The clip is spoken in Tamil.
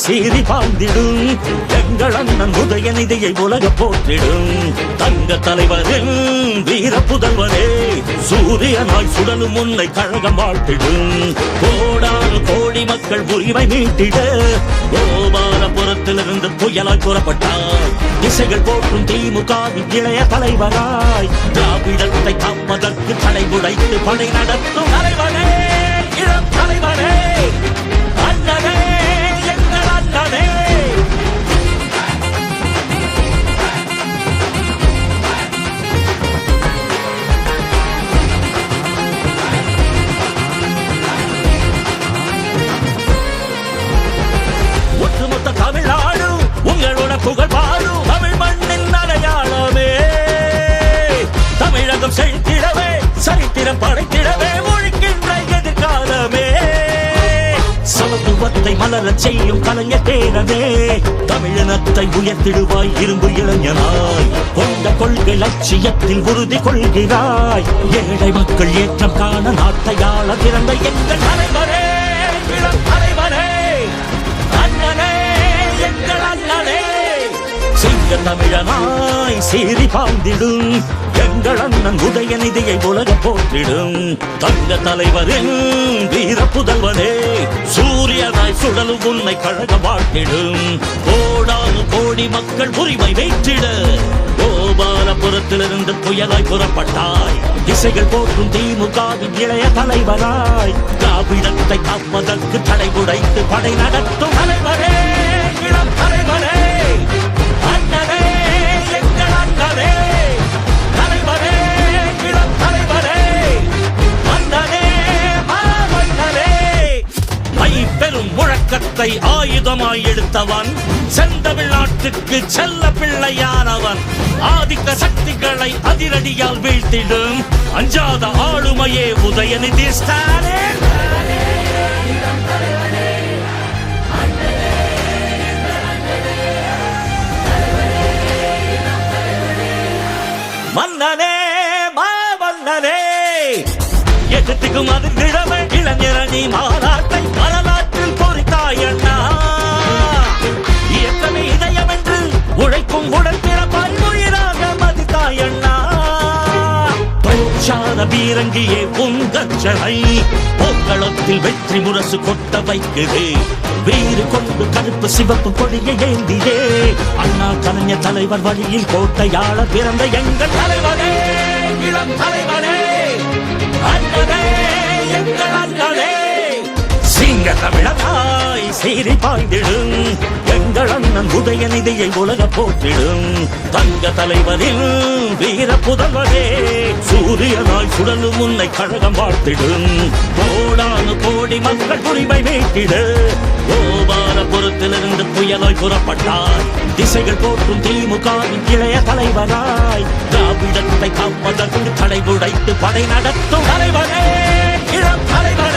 சீறி பாய்ந்திடும் எங்கள் அண்ணன் உதயநிதியை உலக போற்றிடும் தங்க தலைவரின் வீர புதல்வரே சூரியனாய் சுடலும் உன்னை கழகம் வாழ்த்திடும் கோடானு கோடி மக்கள் உரிமை மீட்டிட கோபாலபுரத்திலிருந்து புயலாய் புறப்பட்டார் திசைகள் போற்றும் திமுகவின் இளைய தலைவராய் திராவிடத்தை காப்பதற்கு தடை உடைத்து படை நடத்தும் தலைவரே இளம் தலைவரே அண்ணனே எங்கள் அண்ணனே ஒட்டுமொத்த தமிழ்நாடு உங்களோட புகழ் பாடும் தமிழ் மண்ணின் அடையாளமே தமிழகம் செழித்திடவே சரித்திரம் படைத்திடவே ஒழிக்கின்ற எதிர்காலமே சமத்துவத்தை மலரச் செய்யும் கலைஞர் பேரனே தமிழினத்தை உயர்த்திடுவாய் இரும்பு இளைஞனாய் கொண்ட கொள்கை லட்சியத்தில் உறுதி கொள்கிறாய் ஏழை மக்கள் ஏற்றம் காண நாட்டையாள பிறந்த எங்கள் தலைவரே இளம் தலைவரே அண்ணனே எங்கள் அண்ணனே சிங்க தமிழனாய் சீறி பாய்ந்திடும் எங்கள் அண்ணன் உதயநிதியை உலக போற்றிடும் தங்க தலைவரின் வீர புதல்வனே சூரியனாய் சுடலும் உன்னை கழக வாழ்த்திடும் கோடானு கோடி மக்கள் உரிமை வைத்திட கோபாலபுரத்திலிருந்து புயலாய் புறப்பட்டாய் திசைகள் போற்றும் திமுகவின் இளைய தலைவராய் திராவிடத்தை காப்பதற்கு தடை உடைத்து படை நடத்தும் தலைவரே இளம் தலைவரே அண்ணனே எங்கள் அண்ணனே தலைவரே இளம் தலைவரே அண்ணனே மாமன்னரே மை பெரும் முழக்கத்தை ஆயுதமாய் எடுத்தவன் செந்தமிழ்நாட்டுக்கு செல்ல பிள்ளையானவன் ஆதிக்க சக்திகளை அதிரடியால் வீழ்த்திடும் அஞ்சாத ஆளுமையே உதயநிதி ஸ்டாலின் மன்னனே மாமன்னனே எதிர்த்துக்கும் அதிர்ந்திடவே இளைஞரணி மாநாட்டை வரலாற்றில் பொறித்தாயண்ணா இயக்கமே இதயம் என்று உழைக்கும் உடல் பிறப்பாய் உயிராக மதித்தாயண்ணா பிரச்சார பீரங்கியே பொங்கச்சலை போக்களத்தில் வெற்றி முரசு கொட்ட வைக்குது வீறு கொண்டு கருப்பு சிவப்பு கொடியை ஏந்தியே அண்ணா கலைஞர் தலைவர் வழியில் கோட்டையாள பிறந்த எங்கள் தலைவரே இளம் தலைவரே அண்ணனே எங்கள் அண்ணனே சிங்க தமிழனாய் சீறி பாய்ந்திடும் எங்கள் அண்ணன் உதயநிதியை உலக போற்றிடும் தங்க தலைவரின் வீர புதல்வரே சூரியனாய் சுடலும் உன்னை கழகம் வாழ்த்திடும் கோடானு கோடி மக்கள் உரிமை மீட்டிட கோபாலபுரத்திலிருந்து புயலாய் புறப்பட்டாய் திசைகள் போற்றும் திமுகவின் இளைய தலைவராய் திராவிடத்தை காப்பதற்கு தடை உடைத்து படை நடத்தும் தலைவரே இளம் தலைவரே